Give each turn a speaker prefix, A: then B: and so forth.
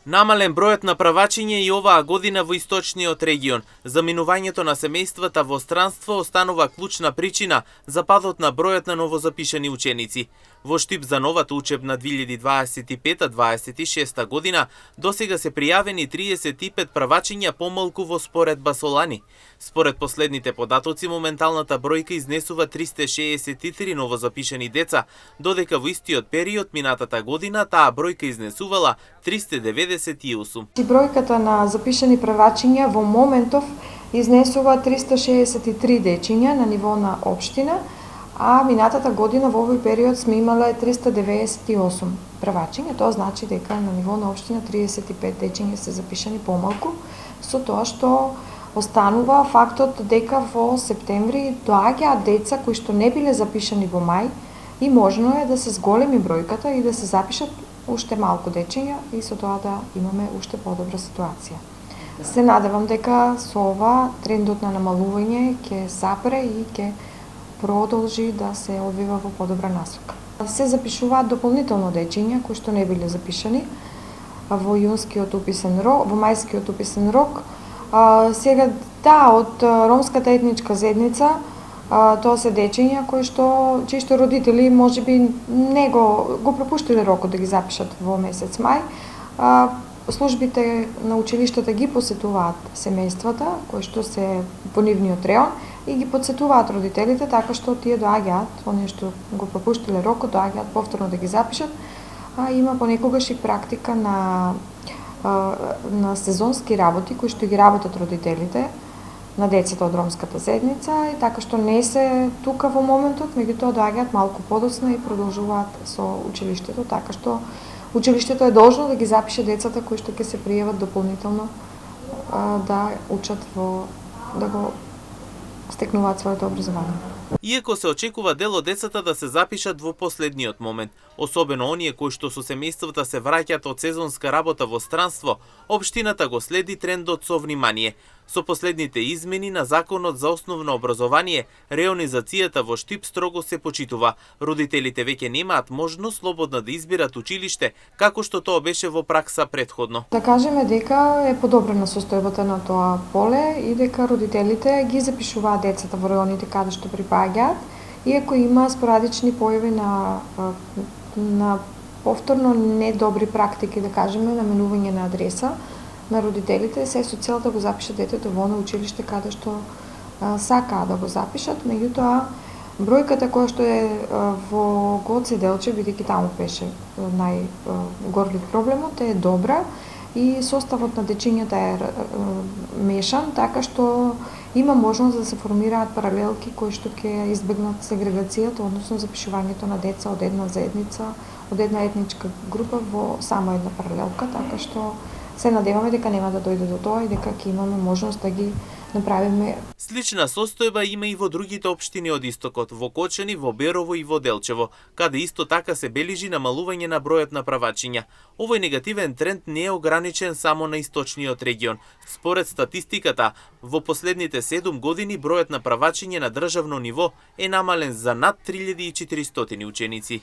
A: Намален бројот на правачиња и оваа година во источниот регион. Заминувањето на семејствата во странство останува клучна причина за падот на бројот на новозапишани ученици. Во Штип за новата учебна 2025-26 година досега се пријавени 35 правачиња помалку во споредба со лани. Според последните податоци, моменталната бројка изнесува 363 новозапишани деца, додека во истиот период минатата година таа бројка изнесувала 398.
B: Бројката на запишани правачиња во моментов изнесува 363 дечиња на ниво на општина, а минатата година во овој период сме имале 398 правачиња. Тоа значи дека на ниво на општина 35 дечиња се запишани помалку, со тоа што останува фактот дека во септември доаѓаат деца кои што не биле запишани во мај и можно е да се зголеми бројката и да се запишат уште малку дечиња и со тоа да имаме уште подобра ситуација. Се надевам дека со ова трендот на намалување ќе запре и ќе продолжи да се одвива во подобра насока. Се запишуваат дополнително дечиња кои што не биле запишани во јунскиот уписен рок, во мајскиот уписен рок. Сега од ромската етничка заедница, тоа се дечиња чии што родители можеби не го пропуштиле рокот да ги запишат во месец мај. Службите на училиштата ги посетуваат семејствата кои што се по нивниот реон и ги подсетуваат родителите така што тие доаѓаат, оние што го пропуштиле рокот, доаѓаат повторно да ги запишат. Има понекогаш и практика на сезонски работи кои што ги работат родителите на децата од ромската заедница и така што не се тука во моментот, меѓутоа доаѓаат малку подоцна и продолжуваат со училиштето, така што училиштето е должно да ги запише децата кои што ќе се пријават дополнително да учат да го стекнуваат своето образование.
A: Иако се очекува дел од децата да се запишат во последниот момент, особено оние кои што со семејствата се враќаат од сезонска работа во странство, општината го следи трендот со внимание. Со последните измени на Законот за основно образование, реонизацијата во Штип строго се почитува. Родителите веќе немаат можност слободно да избират училиште, како што тоа беше во пракса претходно.
B: Да кажеме дека е подобрена состојбата на тоа поле и дека родителите ги запишуваат децата во реоните каде што припаѓаат, иако има спорадични појави на повторно недобри практики, да кажеме, на менување на адреса на родителите, се со цел да го запишат детето во оно училиште каде што сакаат да го запишат, меѓутоа бројката која што е во Гоце Делчев, бидејќи таму беше најгорлив проблемот, е добра и составот на дечињата е мешан, така што има можност да се формираат паралелки кои што ќе избегнат сегрегацијата, односно запишувањето на деца од една заедница, од една етничка група во само една паралелка, така што се надеваме дека нема да дојде до тоа и дека ќе имаме можност да ги направиме.
A: Слична состојба има и во другите општини од истокот, во Кочани, во Берово и во Делчево, каде исто така се бележи намалување на бројот на правачиња. Овој негативен тренд не е ограничен само на источниот регион. Според статистиката, во последните 7 години бројот на правачиња на државно ниво е намален за над 3400 ученици.